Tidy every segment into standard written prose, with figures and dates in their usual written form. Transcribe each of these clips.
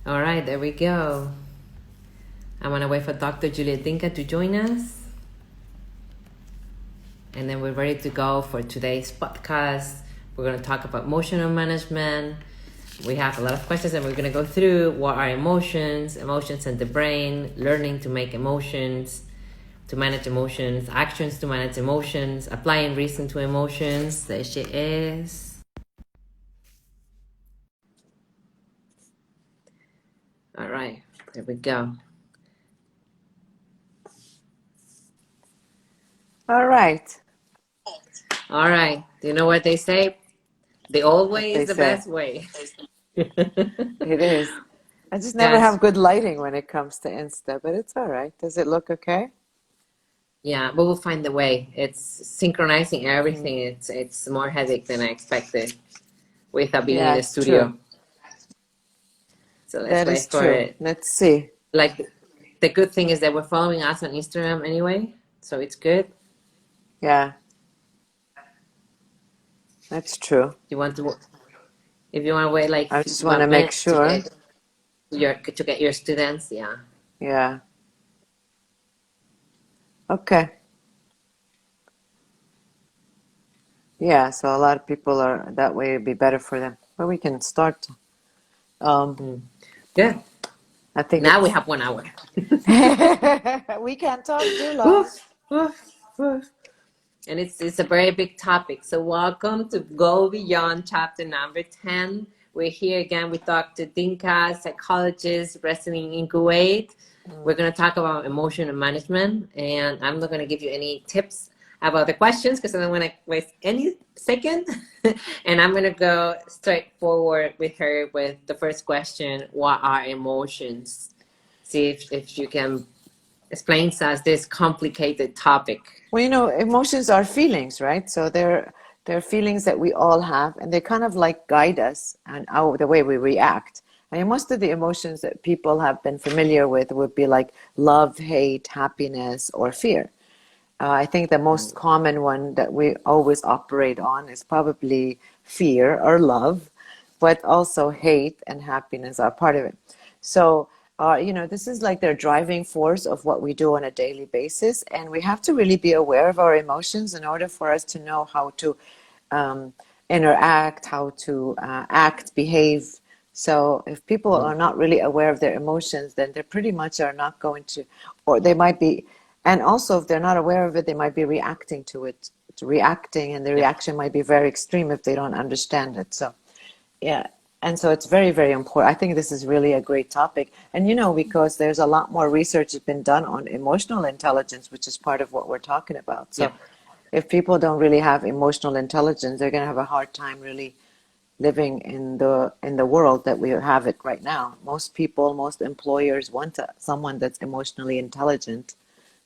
All right, there we go. I'm gonna wait for Dr. Juliet Dinkha to join us. And then we're ready to go for today's podcast. We're gonna talk about emotional management. We have a lot of questions and we're gonna go through what are emotions, emotions and the brain, learning to make emotions, to manage emotions, actions to manage emotions, applying reason to emotions. There she is. All right, there we go. All right. All right, do you know what they say? The old What way they is the say. best way. It is. I just never Yes. have good lighting when it comes to Insta, but it's all right. Does it look okay? Yeah, but we'll find the way. It's synchronizing Hmm. everything. It's more headache than I expected without being in Yeah, the it's true. studio. So let's That is wait for true. it. Let's see. Like the good thing is that we're following us on Instagram anyway, so it's good. Yeah, that's true. You want to, if you want to wait like I just want to 1 minute make to sure. get your students, yeah. Yeah. Okay. Yeah, so a lot of people are that way it'd be better for them. But we can start. Um, Good. I think Now we it's have 1 hour. we can't talk too long. Woof, woof, woof. And it's a very big topic. So welcome to Go Beyond chapter number 10. We're here again with Dr. Dinkha, psychologist residing in Kuwait. We're Mm. going to talk about emotional management, and I'm not going to give you any tips about the questions because I don't want to waste any second. And I'm going to go straight forward with her with the first question: what are emotions? See if you can explain to us this complicated topic. Well, emotions are feelings, right? So they're feelings that we all have, and they kind of like guide us and the way we react. I mean, most of the emotions that people have been familiar with would be like love, hate, happiness, or fear. I think the most common one that we always operate on is probably fear or love, but also hate and happiness are part of it. So, this is like their driving force of what we do on a daily basis, and we have to really be aware of our emotions in order for us to know how to um, interact, how to act, behave. So, if people are not really aware of their emotions, then they pretty much are not going to, or they might be, and also if they're not aware of it, they might be reacting to it, reacting, and the Yeah. reaction might be very extreme if they don't understand it. So, yeah. And so it's very, very important. I think this is really a great topic. And, because there's a lot more research has been done on emotional intelligence, which is part of what we're talking about. Yeah. So if people don't really have emotional intelligence, they're going to have a hard time really living in the world that we have it right now. Most people, most employers want someone that's emotionally intelligent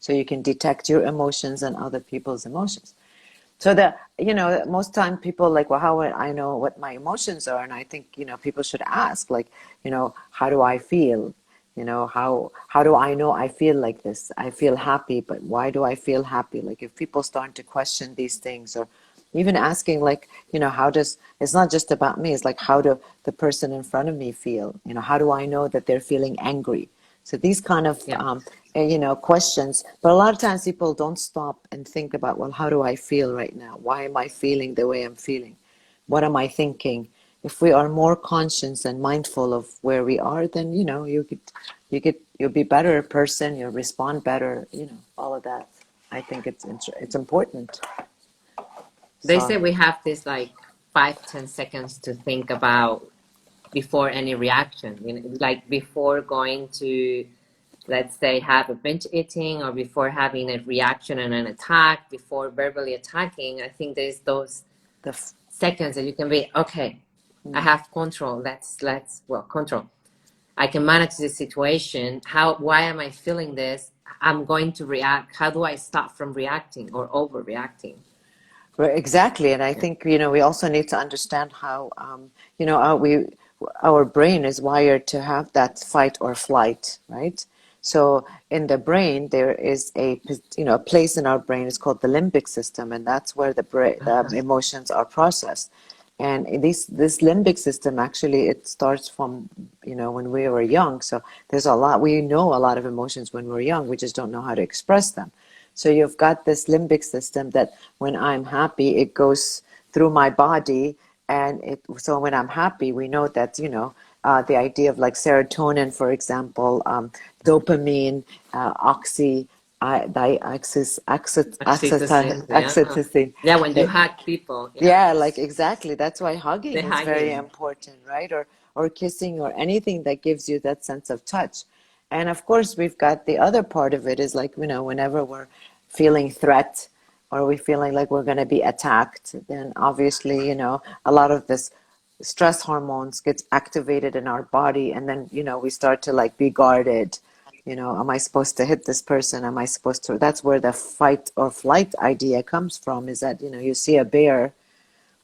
so you can detect your emotions and other people's emotions. So most time people like, well, how would I know what my emotions are? And I think, people should ask, like, how do I feel? How do I know I feel like this? I feel happy, but why do I feel happy? Like if people start to question these things, or even asking like, it's not just about me, it's like, how do the person in front of me feel? How do I know that they're feeling angry? So these kind of Yeah. questions, but a lot of times people don't stop and think about, well, how do I feel right now? Why am I feeling the way I'm feeling? What am I thinking? If we are more conscious and mindful of where we are, then you'll be a better person. You'll respond better. All of that. I think it's important. They So say we have this like 5-10 seconds to think about before any reaction. Like before going to, let's say, have a binge eating, or before having a reaction and an attack, before verbally attacking. I think there's those the seconds that you can be okay. I mm, have control. Let's well control. I can manage this situation. Why am I feeling this? I'm going to react. How do I stop from reacting or overreacting? right, exactly. And I Yeah. think we also need to understand how our brain is wired to have that fight or flight, right? So in the brain, there is a place in our brain is called the limbic system, and that's where the emotions are processed. And this limbic system, actually, it starts from, when we were young. So we know a lot of emotions when we're young. We just don't know how to express them. So you've got this limbic system that when I'm happy, it goes through my body. So when I'm happy, we know that, the idea of like serotonin, for example, dopamine, oxy, Oxytocin, yeah. oxytocin. Yeah, when you hug people, yeah. Yeah, like exactly. That's why The hugging is very hugging. important, right? Or kissing or anything that gives you that sense of touch. And of course, we've got the other part of it is like, whenever we're feeling threat or we're feeling like we're going to be attacked, then obviously, a lot of this stress hormones gets activated in our body, and then, we start to like be guarded. Am I supposed to hit this person? Am I supposed to? That's where the fight or flight idea comes from, is that, you see a bear,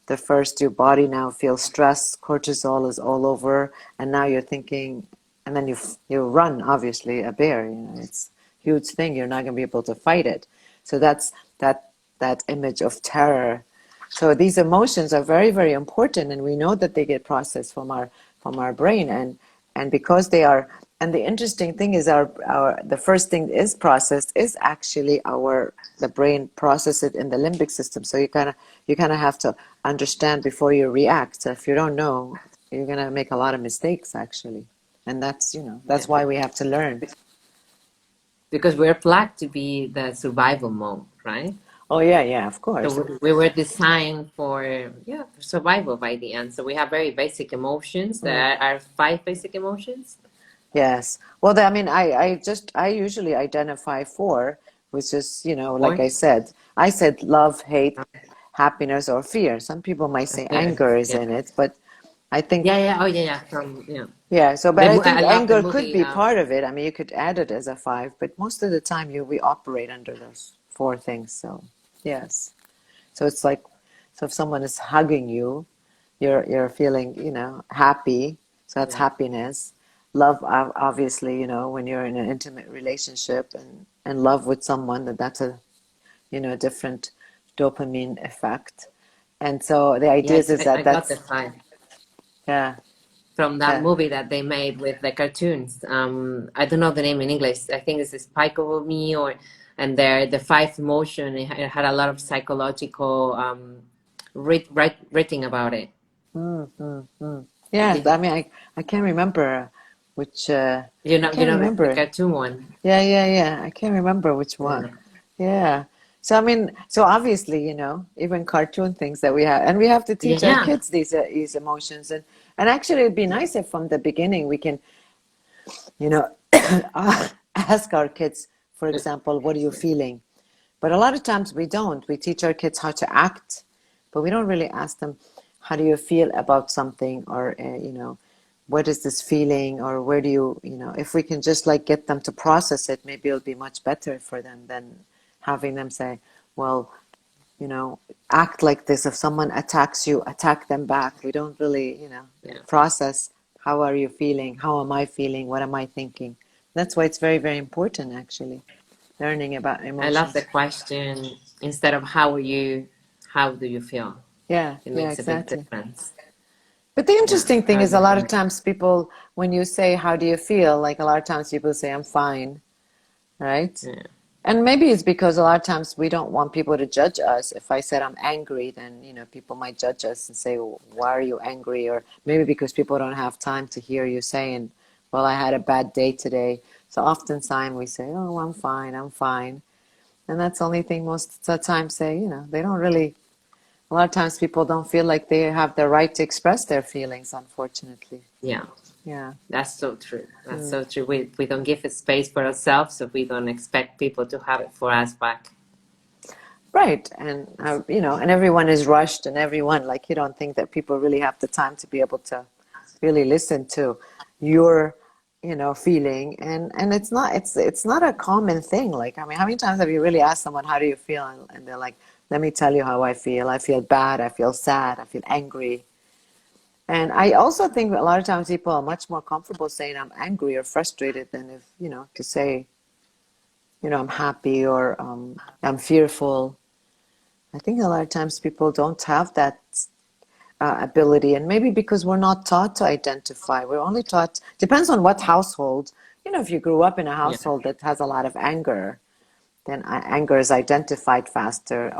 the first, your body now feels stress, cortisol is all over, and now you're thinking, and then you run. Obviously, a bear, it's a huge thing. You're not going to be able to fight it. So that's that image of terror. So these emotions are very, very important, and we know that they get processed from our brain, and because they are. And the interesting thing is the first thing is processed is actually the brain process it in the limbic system. So you kind of have to understand before you react. So if you don't know, you're gonna make a lot of mistakes actually, and that's Yeah. why we have to learn. Because we're plugged to be the survival mode, right? Oh yeah, yeah, of So course. we were designed for survival by the end. So we have very basic emotions. Mm. There are five basic emotions. Yes. Well, I mean, I usually identify four, which is, like Or I said love, hate, happiness, or fear. Some people might say fear. anger is Yeah. in it, but I think, Yeah, yeah. Oh, yeah, yeah. From yeah. yeah. So, but I I think love the anger could movie. be part of it. I mean, you could add it as a five, but most of the time we operate under those four things. So, yes. So it's like, so if someone is hugging you, you're feeling, happy. So that's Yeah. happiness. Love, obviously, when you're in an intimate relationship and love with someone, that's a, different dopamine effect. And so the idea Yes, is I that got the that's, five yeah, from that yeah. movie that they made with the cartoons. I don't know the name in English. I think it's Spike Over Me or and there the five emotion. It had a lot of psychological writing about it. Mm, mm, mm. Yeah, Did I mean, I can't remember which, I you can't know the remember. cartoon one? Yeah, yeah, yeah. I can't remember which one. Yeah. Yeah. So I mean, so obviously, even cartoon things that we have, and we have to teach our Yeah. kids these emotions, and actually, it'd be nice if from the beginning we can, you know, ask our kids, for example, what are you feeling? But a lot of times we don't. We teach our kids how to act, but we don't really ask them, how do you feel about something, or what is this feeling, or where do if we can just like get them to process it, maybe it'll be much better for them than having them say, well, act like this. If someone attacks you, attack them back. We don't really, Yeah. process, how are you feeling? How am I feeling? What am I thinking? That's why it's very, very important, actually, learning about I love the emotions. question instead of how are you, how do you feel? Yeah, It yeah, makes a big exactly. difference. But the Yeah. interesting thing How is, do a you lot of feel? times people, when you say, how do you feel? Like a lot of times people say, I'm fine, right? Yeah. And maybe it's because a lot of times we don't want people to judge us. If I said I'm angry, then, people might judge us and say, well, why are you angry? Or maybe because people don't have time to hear you saying, well, I had a bad day today. So oftentimes we say, oh, I'm fine, I'm fine. And that's the only thing most of the time say, they don't really, a lot of times people don't feel like they have the right to express their feelings, unfortunately. Yeah. Yeah. That's so true. That's Mm. so true. We don't give a space for ourselves, so we don't expect people to have it for us back. Right. And, and everyone is rushed, and everyone, like, you don't think that people really have the time to be able to really listen to your, feeling. And it's not a common thing. Like, I mean, how many times have you really asked someone, how do you feel? And they're like, let me tell you how I feel. I feel bad. I feel sad. I feel angry. And I also think a lot of times people are much more comfortable saying I'm angry or frustrated than if, to say, I'm happy, or I'm fearful. I think a lot of times people don't have that. ability, and maybe because we're not taught to identify. We're only taught, depends on what household. If you grew up in a Yeah. household that has a lot of anger, then anger is identified faster,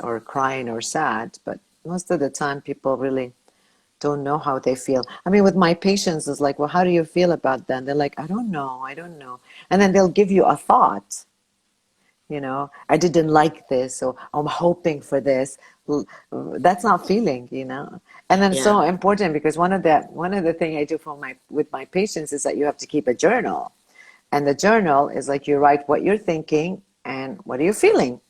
or crying or sad. But most of the time, people really don't know how they feel. I mean, with my patients, it's like, well, how do you feel about that? And they're like, I don't know, I don't know. And then they'll give you a thought. I didn't like this, or I'm hoping for this. That's not feeling. And then it's Yeah. so important, because one of the thing I do with my patients is that you have to keep a journal. And the journal is like, you write what you're thinking and what are you feeling.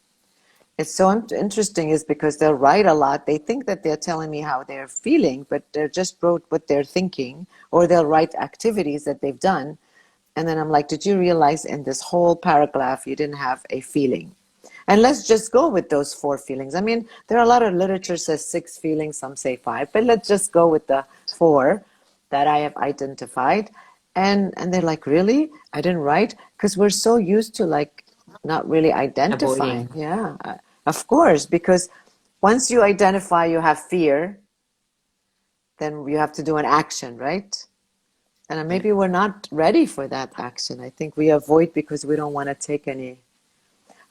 It's so interesting, is because they'll write a lot. They think that they're telling me how they're feeling, but they just wrote what they're thinking, or they'll write activities that they've done. And then I'm like, did you realize in this whole paragraph you didn't have a feeling? And let's just go with those 4 feelings. I mean, there are a lot of literature says 6 feelings, some say 5, but let's just go with the 4 that I have identified. And they're like, really? I didn't write? Because we're so used to like not really identifying. Avoiding. Yeah, of course, because once you identify you have fear, then you have to do an action, right? And Yeah. maybe we're not ready for that action. I think we avoid because we don't want to take any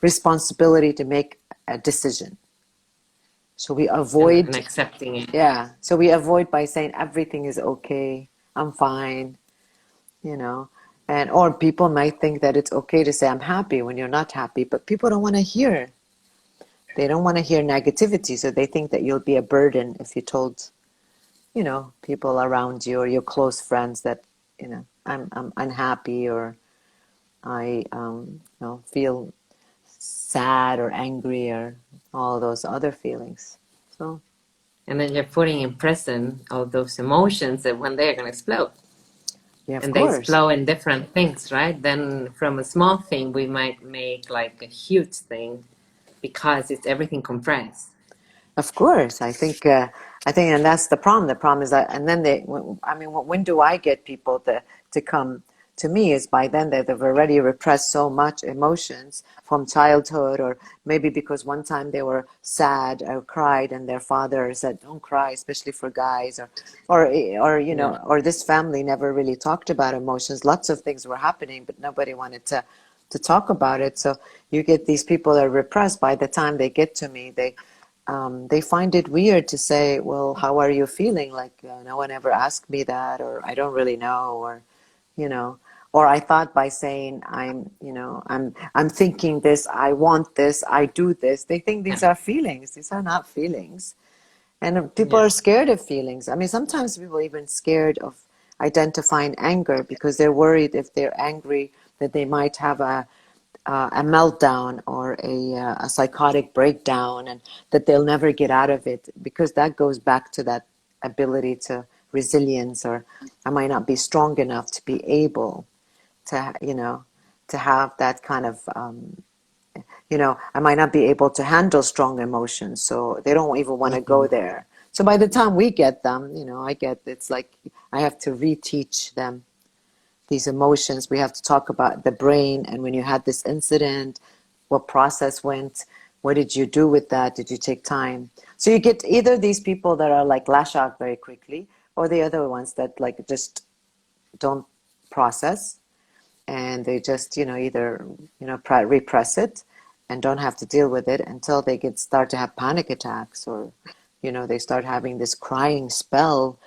responsibility to make a decision. So we And avoid, accepting it. yeah. So we avoid by saying everything is okay, I'm fine, you know. Or people might think that it's okay to say I'm happy when you're not happy, but people don't want to hear. They don't want to hear negativity, so they think that you'll be a burden if you told, people around you or your close friends that, I'm unhappy, or I feel sad or angry, or all those other feelings. So And then you're putting in present all those emotions that when they're going to explode. yeah, of And they course, explode in different things, right? Then from a small thing, we might make like a huge thing because it's everything compressed. of course. I think, and that's the problem. The problem is that, and then I mean, when do I get people to come to me? Is by then that they've already repressed so much emotions from childhood, or maybe because one time they were sad or cried, and their father said, "Don't cry," especially for guys, Yeah. or this family never really talked about emotions. Lots of things were happening, but nobody wanted to talk about it. So you get these people that are repressed. By the time they get to me, they find it weird to say, well, how are you feeling? Like, no one ever asked me that, or I don't really know, or, you know, or I thought by saying I'm thinking this, I want this, I do this. They think Yeah. these are feelings. These are not feelings. And people Yeah. are scared of feelings. I mean, sometimes people are even scared of identifying anger, because they're worried if they're angry that they might have a meltdown, or a psychotic breakdown, and that they'll never get out of it, because that goes back to that ability to resilience, or I might not be strong enough to be able to have that kind of I might not be able to handle strong emotions, so they don't even want to go Mhm. there. So by the time we get them, it's like I have to reteach them these emotions. We have to talk about the brain, and when you had this incident, what process went, what did you do with that? Did you take time? So you get either these people that are like lash out very quickly, or the other ones that like just don't process, and they just either repress it and don't have to deal with it until they start to have panic attacks, or they start having this crying spell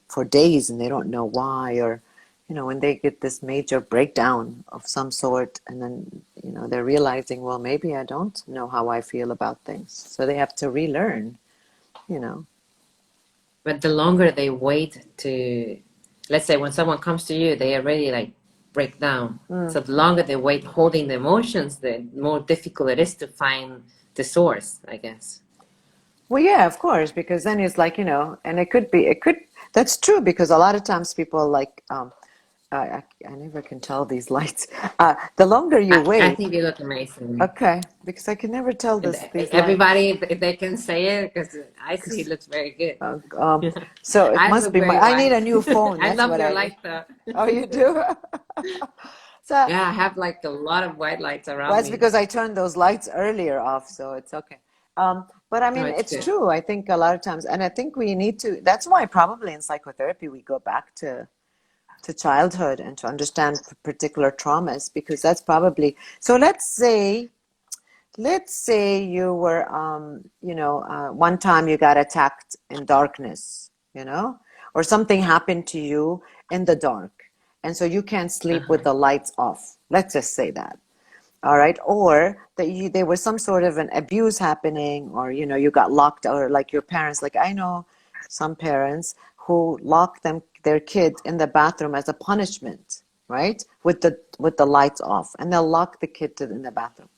for days and they don't know why, or when they get this major breakdown of some sort, and then they're realizing, well, maybe I don't know how I feel about things, so they have to relearn. you know But the longer they wait to, let's say when someone comes to you, they already like break down. So the longer they wait holding the emotions, the more difficult it is to find the source, I guess. Well, yeah, of course, because then it's like, and that's true, because a lot of times people like, I never can tell these lights. The longer you I wait, think you look amazing. okay, because I can never tell And these lights. everybody, if they can say it, because I see it looks very Uh, good. um, so it I must look be very I need white. a new phone. I That's love what your I need. light though. Oh, you do? So, Yeah, I have like a lot of white lights well, around it's me. because I turned those lights earlier off, so it's okay. But I No, mean, it's it's good. true. I think a lot of times, and I think we need to, that's why probably in psychotherapy we go back to childhood and to understand particular traumas, because that's probably, so let's say you were, one time you got attacked in darkness, or something happened to you in the dark. And so you can't sleep with Uh-huh. the lights off. Let's just say that. All right. Or that there was some sort of an abuse happening, or, you got locked, or like your parents, like I know some parents who lock their kid in the bathroom as a punishment, right? With the lights off, and they'll lock the kid in the bathroom.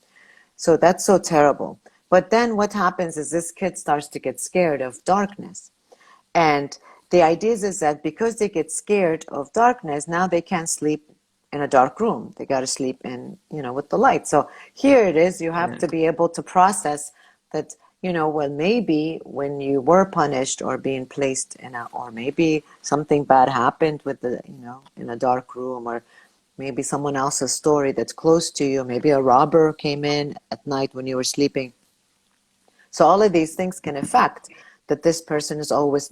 So that's so terrible. But then what happens is this kid starts to get scared of darkness. And the idea is that because they get scared of darkness, now they can't sleep in a dark room. They got to sleep with the light. So here it is. You have Yeah. to be able to process that, well, maybe when you were punished or being placed or maybe something bad happened in a dark room, or maybe someone else's story that's close to you. Maybe a robber came in at night when you were sleeping. So all of these things can affect that this person is always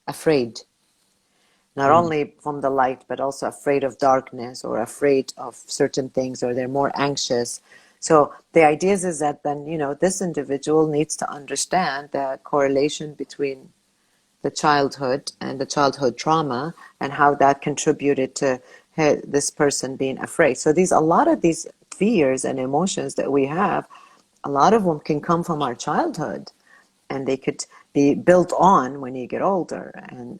afraid, not Mm. only from the light, but also afraid of darkness or afraid of certain things, or they're more anxious. So the idea is that then, this individual needs to understand the correlation between the childhood and the childhood trauma and how that contributed to this person being afraid. So a lot of these fears and emotions that we have, a lot of them can come from our childhood, and they could be built on when you get older.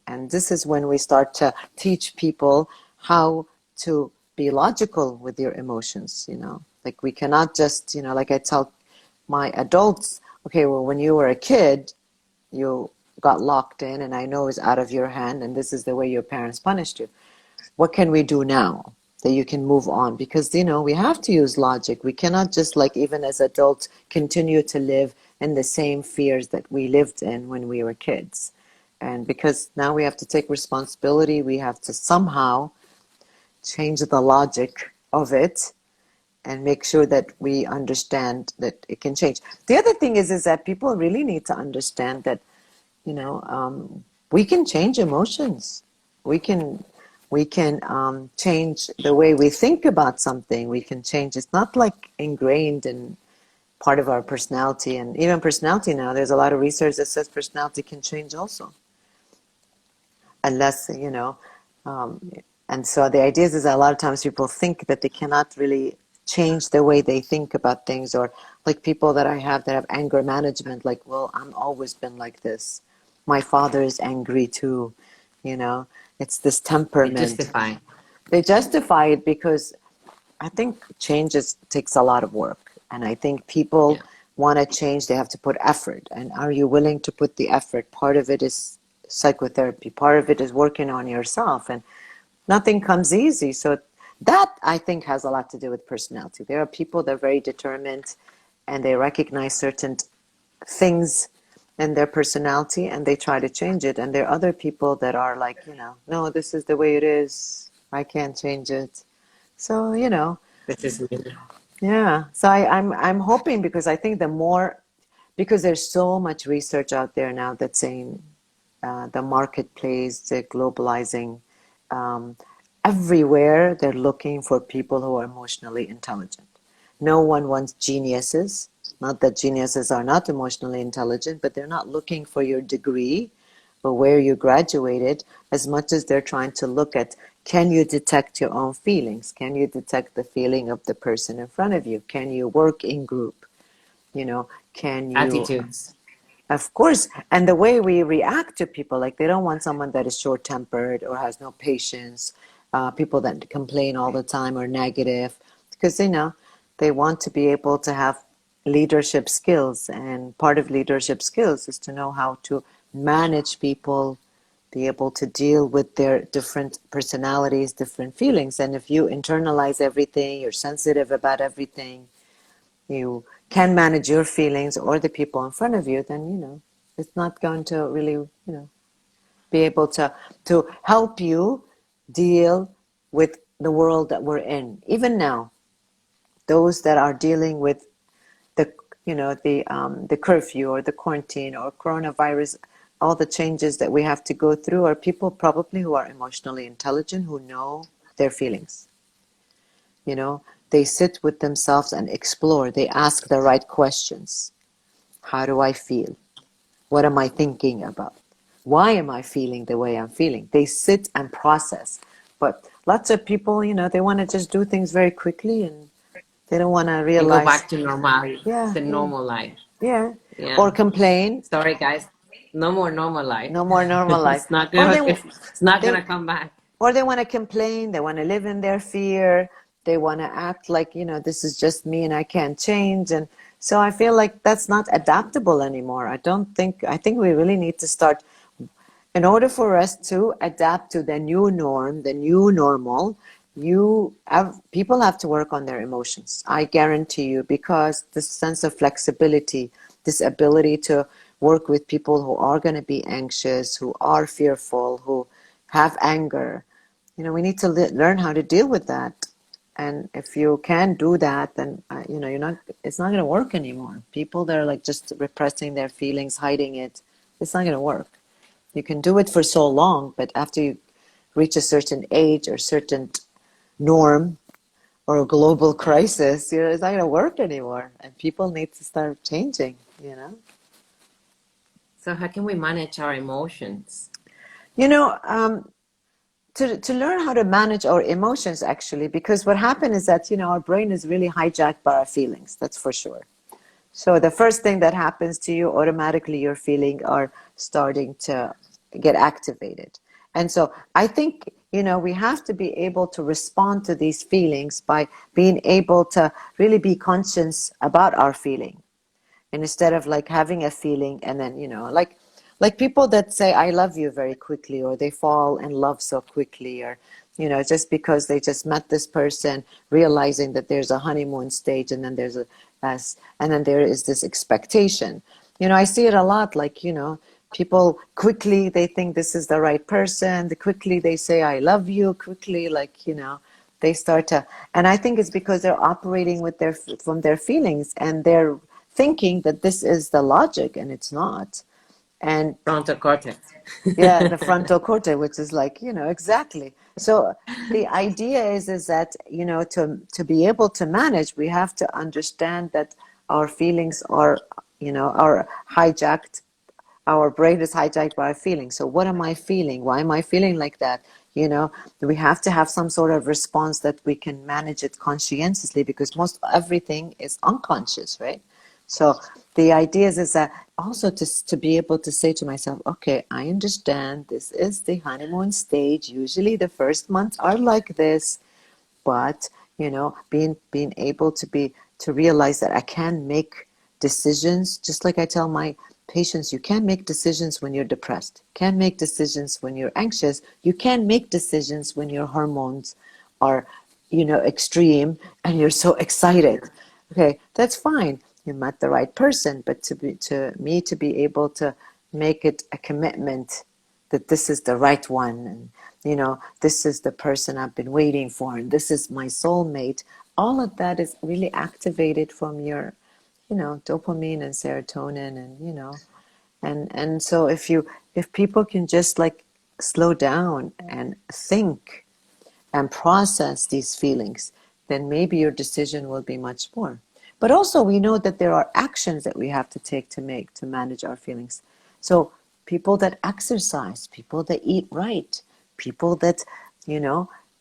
And this is when we start to teach people how to be logical with your emotions. Like we cannot just, like I tell my adults, okay, well, when you were a kid, you got locked in, and I know it's out of your hand, and this is the way your parents punished you. What can we do now that you can move on? Because, we have to use logic. We cannot just, like, even as adults, continue to live in the same fears that we lived in when we were kids. And because now we have to take responsibility, we have to somehow change the logic of it and make sure that we understand that it can change. The other thing is that people really need to understand that we can change emotions. We can change the way we think about something. We can change. It's not like ingrained in part of our personality. And even personality now, there's a lot of research that says personality can change also, unless Um, and so the idea is that a lot of times people think that they cannot really change the way they think about things, or like people that I have that have anger management, like, well, I'm always been like this. My father is angry too, you know. It's this They temperament. justify. They justify it because I think takes a lot of work. And I think people Yeah. want to change, they have to put effort. And are you willing to put the effort? Part of it is psychotherapy, part of it is working on yourself. And nothing comes easy. So that, I think, has a lot to do with personality. There are people that are very determined, and they recognize certain things in their personality and they try to change it. And there are other people that are like, no, this is the way it is. I can't change it. So, This is me. yeah. So I'm hoping, because I think because there's so much research out there now that's saying the marketplace, the globalizing, um, everywhere they're looking for people who are emotionally intelligent. No one wants geniuses. Not that geniuses are not emotionally intelligent, but they're not looking for your degree or where you graduated, as much as they're trying to look at, can you detect your own feelings? Can you detect the feeling of the person in front of you? Can you work in group? Can you, Attitudes. of course, and the way we react to people, like they don't want someone that is short-tempered or has no patience, people that complain all the time or negative, because they want to be able to have leadership skills, and part of leadership skills is to know how to manage people, be able to deal with their different personalities, different feelings. And if you internalize everything, you're sensitive about everything, you can manage your feelings or the people in front of you, then it's not going to really be able to help you deal with the world that we're in. Even now, those that are dealing with the the curfew or the quarantine or coronavirus, all the changes that we have to go through, are people probably who are emotionally intelligent, who know their feelings. They sit with themselves and explore. They ask the right questions. How do I feel? What am I thinking about? Why am I feeling the way I'm feeling? They sit and process. But lots of people, they want to just do things very quickly, and they don't want to And go realize. back to normality, Yeah, the yeah, normal life. yeah. Or Yeah. complain. Sorry, guys. No more normal life. No more normal life. It's not Or gonna. It's not they gonna come back. or they want to complain. They want to live in their fear. They want to act like, this is just me and I can't change. And so I feel like that's not adaptable anymore. I think we really need to start, in order for us to adapt to the new norm, the new normal. People have to work on their emotions. I guarantee you, because this sense of flexibility, this ability to work with people who are going to be anxious, who are fearful, who have anger. We need to learn how to deal with that. And if you can't do that, then it's not going to work anymore. People that are like just repressing their feelings, hiding it, it's not going to work. You can do it for so long, but after you reach a certain age or certain norm or a global crisis, it's not going to work anymore. And people need to start changing. So how can we manage our emotions? To learn how to manage our emotions, actually, because what happened is that, our brain is really hijacked by our feelings, that's for sure. So the first thing that happens to you, automatically your feelings are starting to get activated. And so I think, we have to be able to respond to these feelings by being able to really be conscious about our feeling. And instead of like having a feeling and then, like people that say I love you very quickly, or they fall in love so quickly, or just because they just met this person, realizing that there's a honeymoon stage, and then and then there is this expectation. I see it a lot, like, people quickly, they think this is the right person, quickly they say I love you, quickly, like, they start to, and I think it's because they're operating from their feelings, and they're thinking that this is the logic, and it's not. And Frontal cortex. yeah, the frontal cortex, which is like, exactly. So the idea is that, to be able to manage, we have to understand that our feelings are hijacked. Our brain is hijacked by our feelings. So what am I feeling? Why am I feeling like that? We have to have some sort of response that we can manage it conscientiously, because most everything is unconscious, right? So the idea is that also to be able to say to myself, okay, I understand this is the honeymoon stage. Usually the first months are like this, but being able to realize that I can make decisions, just like I tell my patients, you can't make decisions when you're depressed, can't make decisions when you're anxious, you can't make decisions when your hormones are extreme and you're so excited. Okay, that's fine, you met the right person, but to be able to make it a commitment that this is the right one, and this is the person I've been waiting for, and this is my soulmate. All of that is really activated from your, dopamine and serotonin, and and so if people can just like slow down and think and process these feelings, then maybe your decision will be much more. But also we know that there are actions that we have to take to manage our feelings. So people that exercise, people that eat right, people that,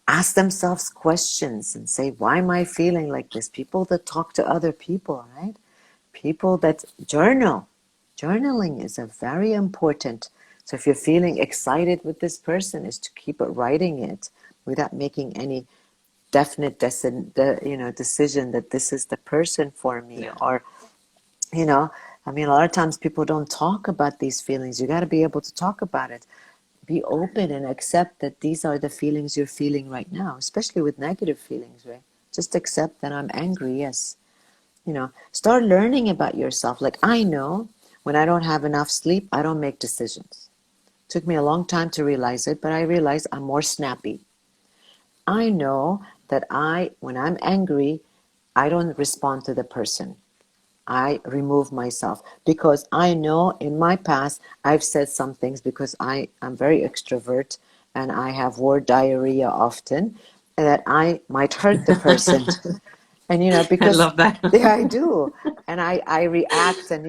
ask themselves questions and say, why am I feeling like this? People that talk to other people, right? People that journal. Journaling is a very important. So if you're feeling excited with this person, is to keep it writing it without making any definite decision that this is the person for me. Yeah. Or I mean, a lot of times people don't talk about these feelings. You got to be able to talk about it. Be open and accept that these are the feelings you're feeling right now, especially with negative feelings, right? Just accept that I'm angry, yes. Start learning about yourself. Like, I know when I don't have enough sleep, I don't make decisions. It took me a long time to realize it, but I realized I'm more snappy. I know that when I'm angry, I don't respond to the person. I remove myself, because I know in my past I've said some things, because I am very extrovert and I have word diarrhea often, and that I might hurt the person. And I because love that. yeah, I do. And I react, and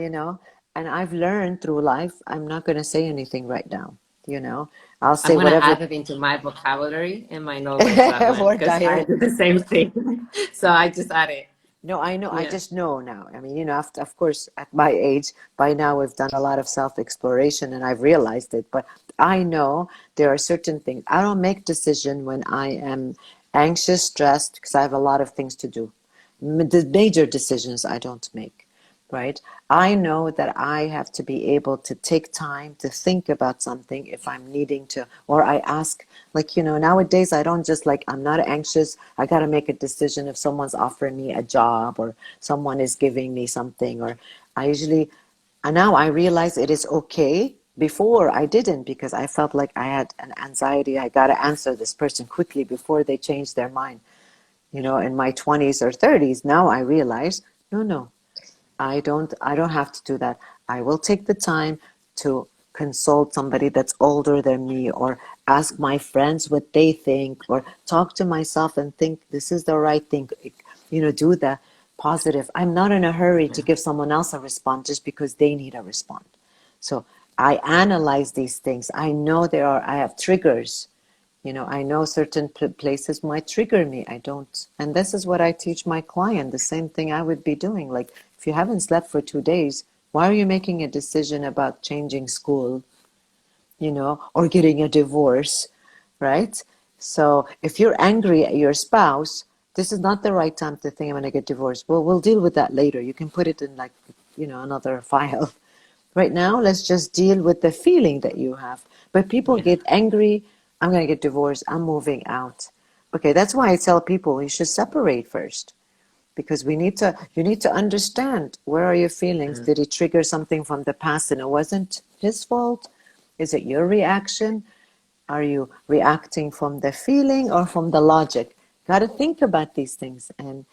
and I've learned through life, I'm not going to say anything right now. you know I'll I'm say gonna whatever. add it into my vocabulary in my notebooks that one Word because I diarrhea. do the same thing. So I just add it. No, I know. I Yeah. just know now. I mean, after, of course, at my age, by now we've done a lot of self-exploration and I've realized it. But I know there are certain things. I don't make decision when I am anxious, stressed, because I have a lot of things to do. The major decisions I don't make, right? I know that I have to be able to take time to think about something if I'm needing to, or I ask, like, nowadays I don't just like, I'm not anxious. I got to make a decision if someone's offering me a job or someone is giving me something, or I usually, and now I realize it is okay. Before I didn't, because I felt like I had an anxiety. I got to answer this person quickly before they change their mind. In my 20s or 30s, now I realize, no, no, I don't have to do that. I will take the time to consult somebody that's older than me, or ask my friends what they think, or talk to myself and think this is the right thing. Do the positive. I'm not in a hurry to give someone else a response just because they need a response. So I analyze these things. I know I have triggers. I know certain places might trigger me. I don't. And this is what I teach my client. The same thing I would be doing. Like, if you haven't slept for 2 days, why are you making a decision about changing school, or getting a divorce, right? So if you're angry at your spouse, this is not the right time to think, I'm going to get divorced. Well, we'll deal with that later. You can put it in, like, another file. Right now, let's just deal with the feeling that you have. But people Yeah. get angry. I'm going to get divorced. I'm moving out. Okay, that's why I tell people you should separate first, because you need to understand, where are your feelings? Mm. Did he trigger something from the past and it wasn't his fault? Is it your reaction? Are you reacting from the feeling or from the logic? Got to think about these things. And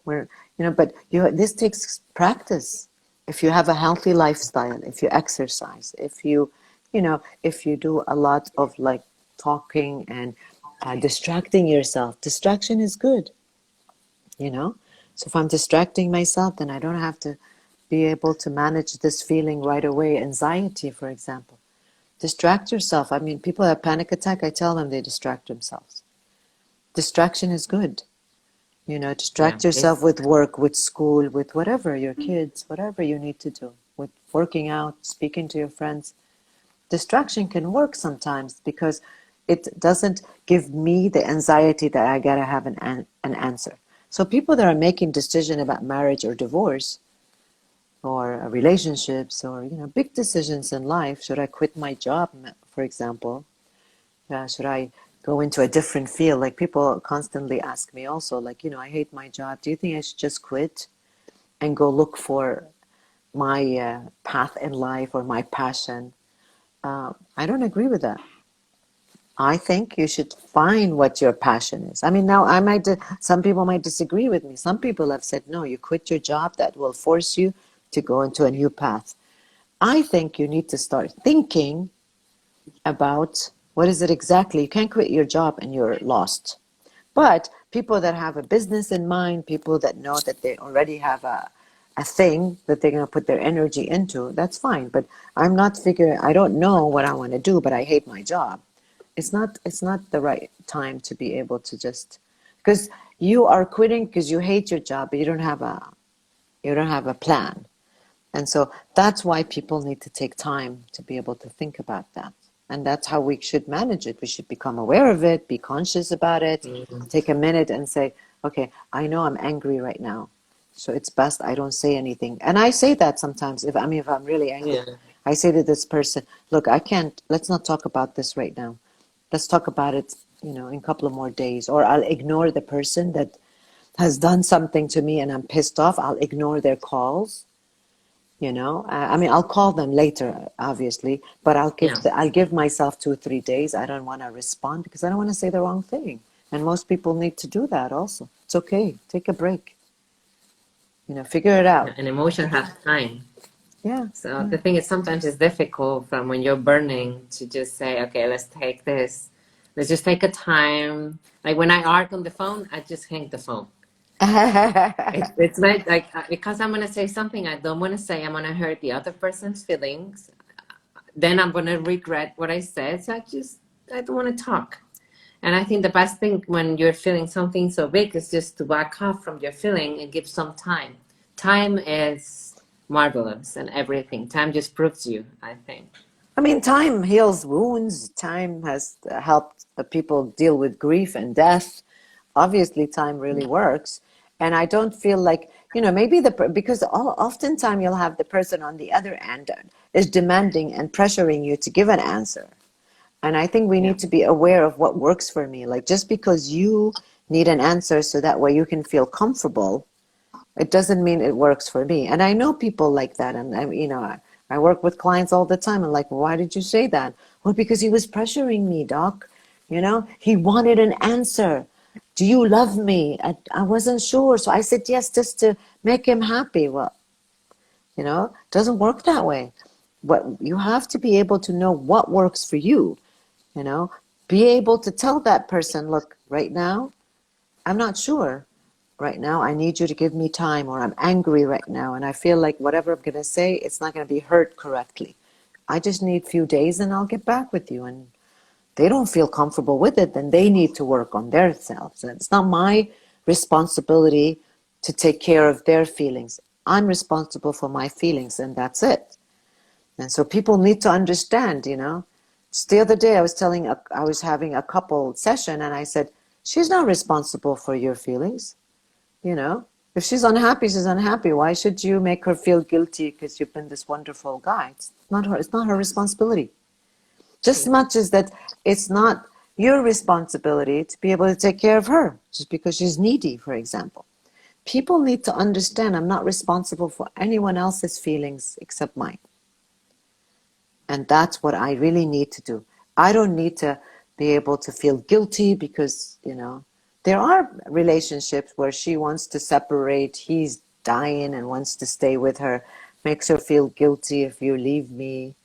we're, but this takes practice. If you have a healthy lifestyle, if you exercise, if you do a lot of, like, talking and distracting yourself. Distraction is good, you know. So if I'm distracting myself, then I don't have to be able to manage this feeling right away. Anxiety, for example. Distract yourself. I mean, people have panic attack. I tell them they distract themselves. Distraction is good. Yeah. Distract yourself It's with work, with school, with whatever, your kids, whatever you need to do, with working out, speaking to your friends. Distraction can work sometimes, because it doesn't give me the anxiety that I gotta have an answer. So people that are making decision about marriage or divorce, or relationships, or big decisions in life, should I quit my job, for example? Should I go into a different field? Like, people constantly ask me also, like, I hate my job. Do you think I should just quit and go look for my path in life or my passion? I don't agree with that. I think you should find what your passion is. I mean, now some people might disagree with me. Some people have said, no, you quit your job, that will force you to go into a new path. I think you need to start thinking about, what is it exactly. You can't quit your job and you're lost. But people that have a business in mind, people that know that they already have a thing that they're going to put their energy into, that's fine. But I don't know what I want to do, but I hate my job. It's not the right time to be able to just, because you are quitting because you hate your job, but you don't have a plan. And so that's why people need to take time to be able to think about that. And that's how we should manage it. We should become aware of it, be conscious about it, mm, take a minute and say, okay, I know I'm angry right now. So it's best I don't say anything. And I say that sometimes, if I'm really angry, yeah. I say to this person, look, let's not talk about this right now. Let's talk about it, in a couple of more days. Or I'll ignore the person that has done something to me and I'm pissed off. I'll ignore their calls. I mean, I'll call them later, obviously, but Yeah. I'll give myself 2 or 3 days. I don't want to respond because I don't want to say the wrong thing. And most people need to do that also. It's okay. Take a break. figure it out. And emotion has time. Yeah. So the thing is, sometimes it's difficult from when you're burning to just say, okay, let's take this. Let's just take a time. Like when I argue on the phone, I just hang the phone. It's like because I'm gonna say something I don't want to say. I'm gonna hurt the other person's feelings. Then I'm gonna regret what I said. So I don't want to talk. And I think the best thing when you're feeling something so big is just to back off from your feeling and give some time. Time is marvelous and everything. Time just proves you, I think. I mean, time heals wounds. Time has helped people deal with grief and death. Obviously, time really works. And I don't feel like, maybe because oftentimes you'll have the person on the other end is demanding and pressuring you to give an answer. And I think we need to be aware of what works for me. Like, just because you need an answer so that way you can feel comfortable, it doesn't mean it works for me. And I know people like that. And I work with clients all the time. And like, why did you say that? Well, because he was pressuring me, doc. He wanted an answer. Do you love me? I wasn't sure. So I said yes, just to make him happy. Well, it doesn't work that way. But you have to be able to know what works for you. Be able to tell that person, look, right now, I'm not sure. Right now, I need you to give me time, or I'm angry right now, and I feel like whatever I'm going to say, it's not going to be heard correctly. I just need a few days and I'll get back with you. And they don't feel comfortable with it, then they need to work on themselves. And it's not my responsibility to take care of their feelings. I'm responsible for my feelings, and that's it. And so people need to understand, Just the other day, I was having a couple session, and I said, she's not responsible for your feelings. If she's unhappy, she's unhappy. Why should you make her feel guilty because you've been this wonderful guy? It's not her responsibility. Just as much as that it's not your responsibility to be able to take care of her just because she's needy, for example. People need to understand I'm not responsible for anyone else's feelings except mine. And that's what I really need to do. I don't need to be able to feel guilty because, there are relationships where she wants to separate, he's dying and wants to stay with her, makes her feel guilty. If you leave me,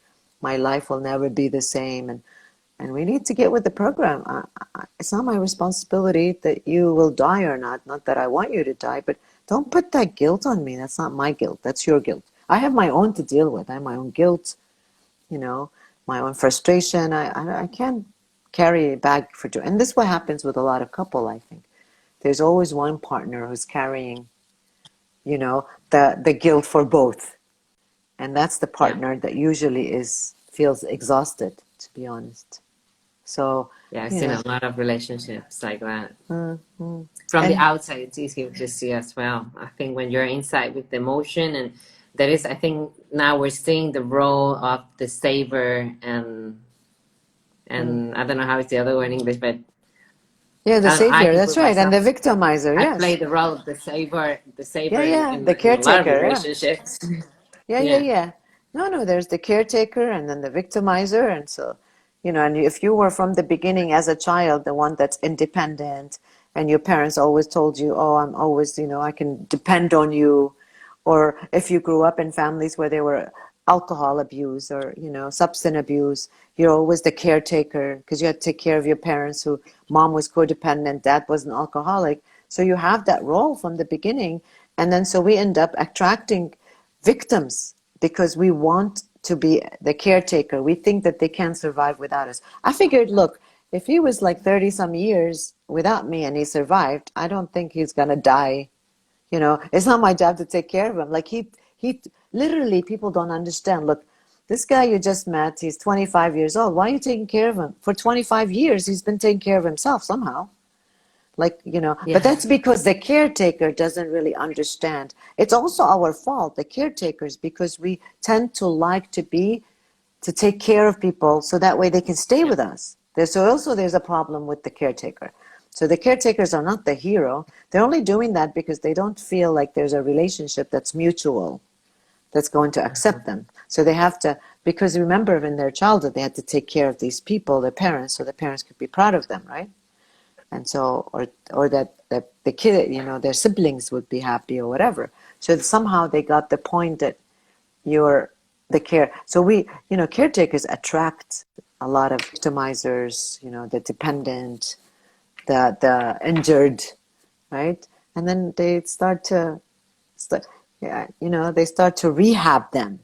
my life will never be the same. And we need to get with the program. It's not my responsibility that you will die or not. Not that I want you to die, but don't put that guilt on me. That's not my guilt. That's your guilt. I have my own to deal with. I have my own guilt, my own frustration. I can't carry a bag for joy. And this is what happens with a lot of couple, I think. There's always one partner who's carrying, the guilt for both. And that's the partner that usually feels exhausted, to be honest. So I've seen a lot of relationships like that. Mm-hmm. From the outside, it's easier to see as well. I think when you're inside with the emotion, and I think now we're seeing the role of the saver and I don't know how it's the other word in English, but the savior. That's right, and the victimizer. I play the role of the saver in the caretaker, a lot of relationships. Yeah. No, there's the caretaker and then the victimizer. And so, and if you were from the beginning as a child, the one that's independent, and your parents always told you, oh, I'm always, I can depend on you. Or if you grew up in families where there were alcohol abuse or, substance abuse, you're always the caretaker because you had to take care of your parents who mom was codependent, dad was an alcoholic. So you have that role from the beginning. And then so we end up attracting victims because we want to be the caretaker. We think that they can't survive without us. I figured, look, if he was like 30 some years without me and he survived, I don't think he's going to die. It's not my job to take care of him. Like he literally, people don't understand. Look, this guy you just met, he's 25 years old. Why are you taking care of him? For 25 years, he's been taking care of himself somehow. But that's because the caretaker doesn't really understand. It's also our fault, the caretakers, because we tend to like to take care of people so that way they can stay with us. There's a problem with the caretaker. So the caretakers are not the hero. They're only doing that because they don't feel like there's a relationship that's mutual, that's going to accept them. So they have to, because remember in their childhood, they had to take care of these people, their parents, so the parents could be proud of them, right? And so, or that the kid, their siblings would be happy or whatever. So somehow they got the point that you're the care. So caretakers attract a lot of victimizers, the dependent, the injured, right? And then they they start to rehab them.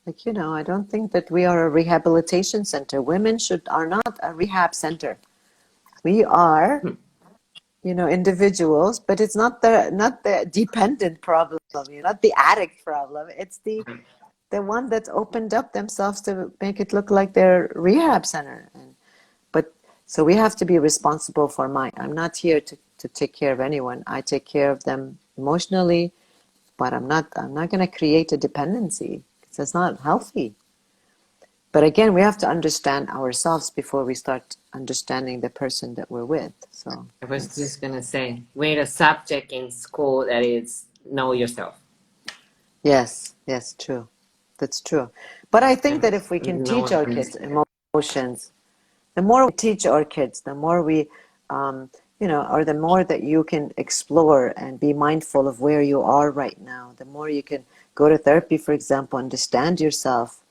Like, I don't think that we are a rehabilitation center. Women are not a rehab center. We are, individuals, but it's not the dependent problem, not the addict problem. It's the one that's opened up themselves to make it look like their rehab center. But so we have to be responsible for I'm not here to take care of anyone. I take care of them emotionally, but I'm not going to create a dependency because it's not healthy. But again, we have to understand ourselves before we start understanding the person that we're with. So I was just gonna say, we need a subject in school that is know yourself. yes, true. That's true. But I think that And if we can no teach one our can. kids emotions, the more we teach our kids, the more we, or the more that you can explore and be mindful of where you are right now, the more you can go to therapy, for example, understand yourself,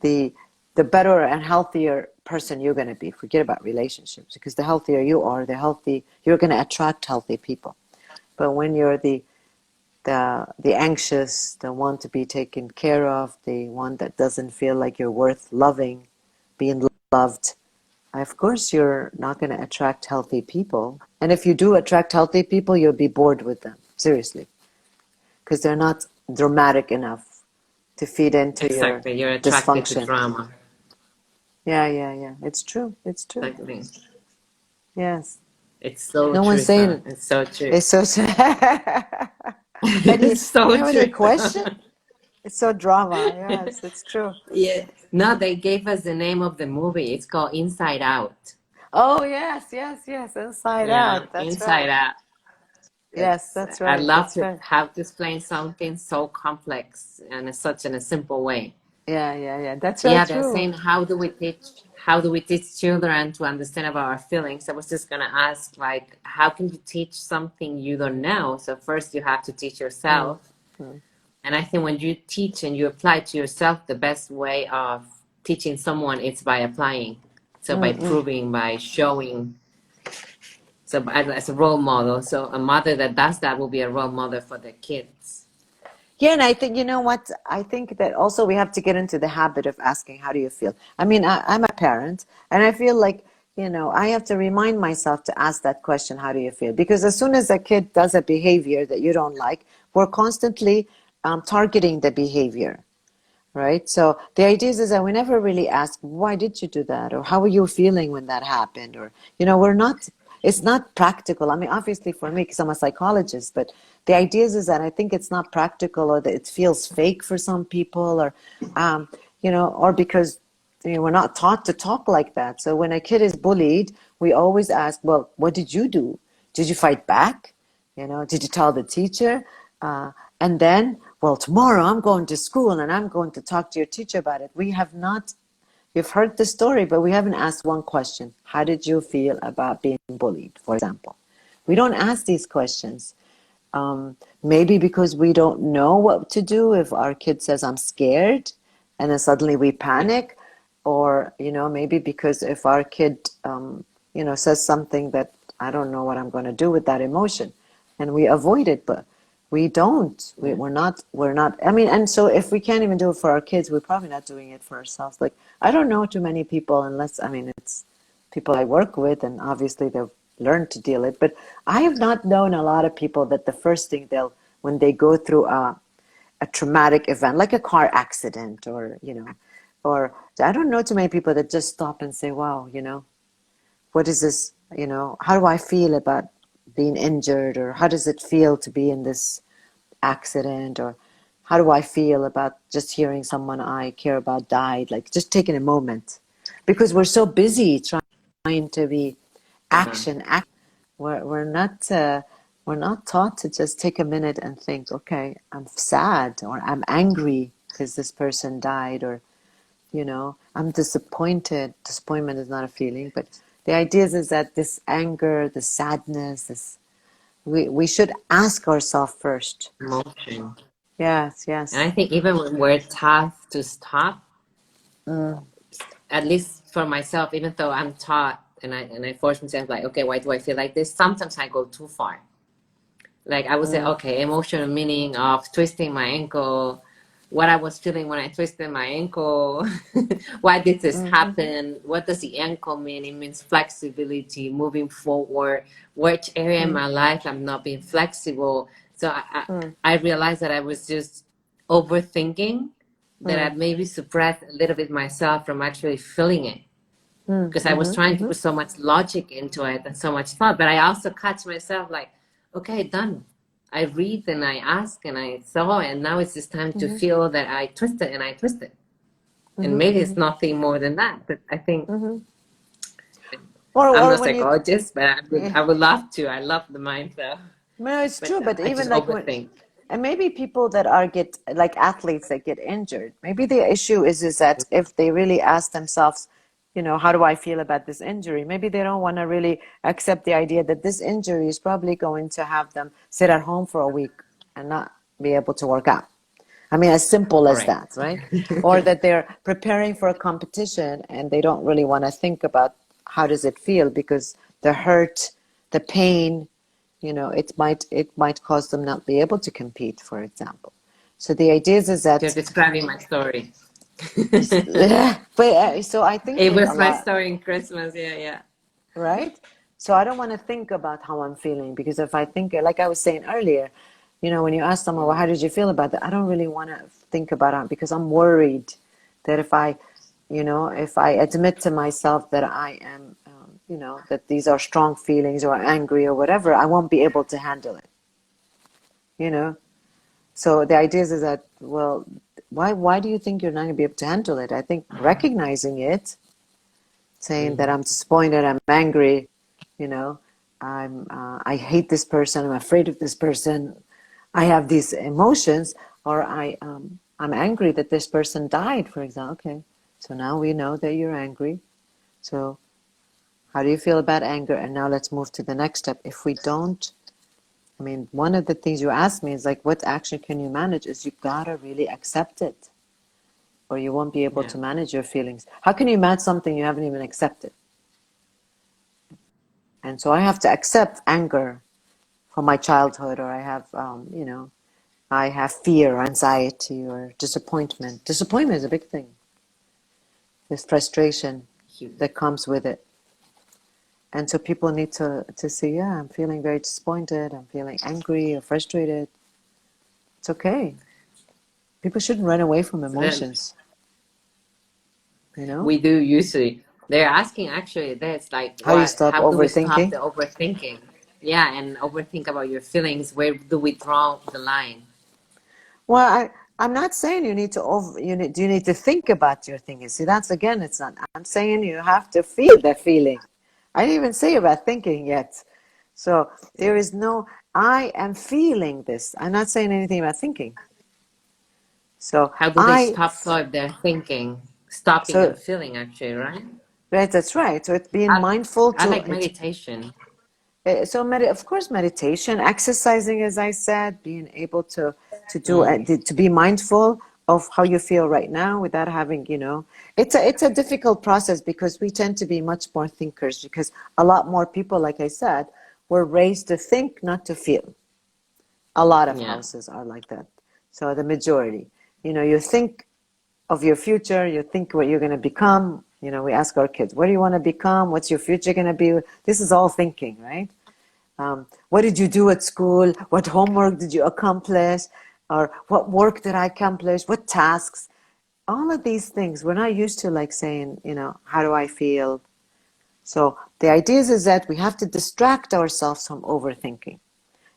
the better and healthier person you're going to be. Forget about relationships, because the healthier you are, you're going to attract healthy people. But when you're the anxious, the one to be taken care of, the one that doesn't feel like you're worth loving, being loved, of course you're not going to attract healthy people. And if you do attract healthy people, you'll be bored with them, seriously, because they're not dramatic enough to feed into your Exactly, you're attracted to dysfunction. drama. Yeah. It's true. Exactly. Yes. It's so No one's true, Sarah. saying It's so true. it's so. And It's you so have any true. question? It's so drama. Yes, it's true. Yeah. No, they gave us the name of the movie. It's called Inside Out. Oh yes. Inside Yeah, Out. That's Inside right. Out. Yes, It's that's I right. love That's to right. have to explain something so complex and in a simple way. Yeah. That's Yeah, right. they're True. saying how do we teach children to understand about our feelings? I was just gonna ask, like, how can you teach something you don't know? So first you have to teach Mm, yourself. mm, And I think when you teach and you apply to yourself, the best way of teaching someone is by applying. So by mm. proving, by showing. So as a role model. So a mother that does that will be a role model for the kids. Yeah, and I think, you know what? I think that also we have to get into the habit of asking, how do you feel? I mean, I'm a parent, and I feel like, I have to remind myself to ask that question, how do you feel? Because as soon as a kid does a behavior that you don't like, we're constantly targeting the behavior, right? So the idea is that we never really ask, why did you do that? Or how were you feeling when that happened? Or, it's not practical. I mean, obviously for me, because I'm a psychologist, but the idea is that I think it's not practical, or that it feels fake for some people, or, or because we're not taught to talk like that. So when a kid is bullied, we always ask, well, what did you do? Did you fight back? Did you tell the teacher? And then, well, tomorrow I'm going to school and I'm going to talk to your teacher about it. You've heard the story, but we haven't asked one question. How did you feel about being bullied, for example? We don't ask these questions. Maybe because we don't know what to do if our kid says, I'm scared, and then suddenly we panic. Or, maybe because if our kid, says something that I don't know what I'm going to do with that emotion, and we avoid it, but we don't. We're not. I mean, and so if we can't even do it for our kids, we're probably not doing it for ourselves. Like, I don't know too many people, it's people I work with, and obviously they've learned to deal it. But I have not known a lot of people that the first thing when they go through a traumatic event, like a car accident, or I don't know too many people that just stop and say, wow, what is this, how do I feel about being injured, or how does it feel to be in this accident, or how do I feel about just hearing someone I care about died, like just taking a moment, because we're so busy trying to be Uh-huh. action. We're not taught to just take a minute and think, okay, I'm sad, or I'm angry because this person died, or I'm disappointed. Disappointment is not a feeling, but the idea is that this anger, this sadness, this We should ask ourselves first. Emotion. Yes, And I yes. think even when we're taught to stop, at least for myself, even though I'm taught and I force myself like, okay, why do I feel like this? Sometimes I go too far. Like I would say, okay, emotional meaning of twisting my ankle, what I was feeling when I twisted my ankle, why did this happen? What does the ankle mean? It means flexibility, moving forward, which area in my life I'm not being flexible. So I realized that I was just overthinking, that I'd maybe suppressed a little bit myself from actually feeling it. Because I was trying to put so much logic into it and so much thought, but I also catch myself like, okay, done. I read and I ask and I saw, and now it's just time to feel that I twisted and I twisted. And maybe it's nothing more than that. But I think I'm Or not a when you, psychologist, but yeah. I would love to. I love the mind though. No, it's But true. But I even just like when, overthink. and maybe people that are get like athletes that get injured, maybe the issue is that if they really ask themselves, how do I feel about this injury? Maybe they don't want to really accept the idea that this injury is probably going to have them sit at home for a week and not be able to work out. I mean, as simple as Correct. that, right? Or that they're preparing for a competition and they don't really want to think about how does it feel because the hurt, the pain, it might cause them not be able to compete, for example. So the idea is You're that, describing my story. but so I think It that a was my lot, story in Christmas. Yeah, yeah. right? So I don't want to think about how I'm feeling because if I think, like I was saying earlier, when you ask someone, well, how did you feel about that? I don't really want to think about it because I'm worried that if I admit to myself that I am, that these are strong feelings or angry or whatever, I won't be able to handle it, you know? So the idea is that, well, why do you think you're not going to be able to handle it? I think recognizing it, saying that I'm disappointed, I'm angry, you know, I hate this person, I'm afraid of this person, I have these emotions, or I'm angry that this person died, for example. Okay, so now we know that you're angry. So how do you feel about anger? And now let's move to the next step. If we don't, I mean, one of the things you asked me is like, what action can you manage? Is you gotta really accept it, or you won't be able Yeah. to manage your feelings. How can you manage something you haven't even accepted? And so I have to accept anger from my childhood, or I have fear, anxiety, or disappointment. Disappointment is a big thing. There's frustration Huge. that comes with it. And so people need to say, yeah, I'm feeling very disappointed, I'm feeling angry or frustrated. It's okay. People shouldn't run away from So then emotions, you know? we do usually. They're asking actually. That's like, How do you what? stop How do we stop overthinking? the overthinking? Yeah, and overthink about your feelings. Where do we draw the line? Well, I'm not saying you need to you need to think about your thinking. See, that's again, it's not. I'm saying you have to feel the feeling. I didn't even say about thinking yet. So there is no, I am feeling this. I'm not saying anything about thinking. So How do they stop so if they're thinking, stopping them so feeling? Actually, right? right, that's right. So it's being I mindful I to like it's meditation. so of course meditation, exercising, as I said, being able to do Mm. to be mindful of how you feel right now without having, it's a difficult process because we tend to be much more thinkers because a lot more people, like I said, were raised to think, not to feel. A lot of Yeah. houses are like that. So the majority, you think of your future, you think what you're going to become. We ask our kids, what do you want to become? What's your future going to be? This is all thinking, right? What did you do at school? What homework did you accomplish? Or what work did I accomplish? What tasks? All of these things, we're not used to like saying, how do I feel? So the idea is that we have to distract ourselves from overthinking.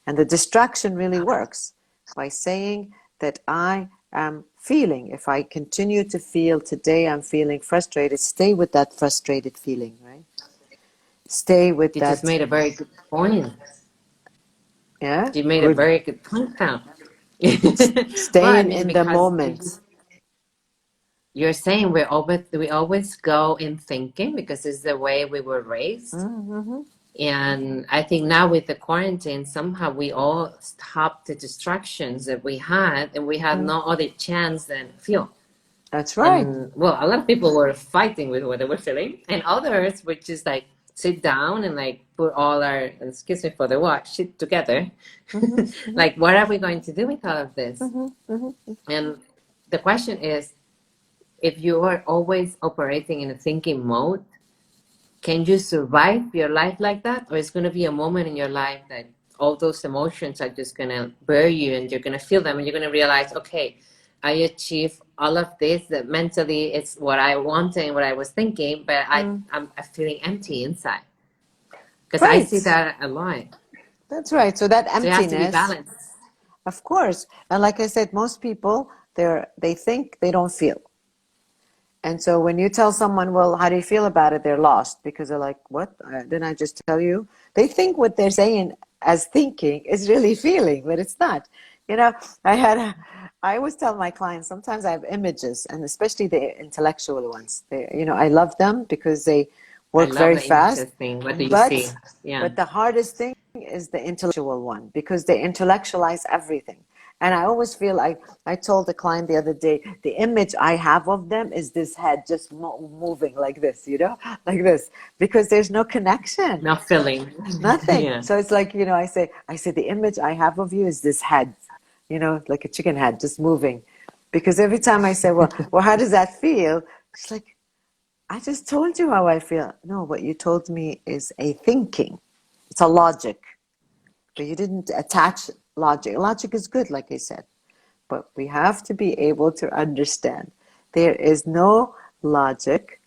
And the distraction really works by saying that I am feeling. If I continue to feel today, I'm feeling frustrated, stay with that frustrated feeling, right? Stay with You just that, made a very good point. yeah, You made a good, very good point now. Well, I staying mean, in the because moment. you're saying we always go in thinking because it's the way we were raised. And I think now with the quarantine, somehow we all stopped the distractions that we had, and we had no other chance than feel. That's right. And well, a lot of people were fighting with what they were feeling, and others would just like sit down and like put all our, excuse me for the word, shit together. Like, what are we going to do with all of this? And the question is, if you are always operating in a thinking mode, can you survive your life like that? Or it's going to be a moment in your life that all those emotions are just going to bury you, and you're going to feel them, and you're going to realize, okay, I achieved all of this, that mentally it's what I wanted and what I was thinking, but I'm feeling empty inside. Because I see Right. that a lot. That's right. So that So it has to be emptiness, balanced. of course. And like I said, most people, they think, they don't feel. And so when you tell someone, well, how do you feel about it? They're lost, because they're like, what? Didn't I just tell you? They think what they're saying as thinking is really feeling, but it's not. You know, I always tell my clients, sometimes I have images, and especially the intellectual ones. I love them because they I work love very the images fast. thing. What do you But see? Yeah. but the hardest thing is the intellectual one, because they intellectualize everything. And I always feel like, I told the client the other day, the image I have of them is this head just moving like this, like this, because there's no connection, Not feeling. nothing. Yeah. So it's like, I say the image I have of you is this head, like a chicken head just moving. Because every time I say, well, how does that feel? It's like, I just told you how I feel. No, what you told me is a thinking. It's a logic. But you didn't attach logic. Logic is good, like I said. But we have to be able to understand. There is no logic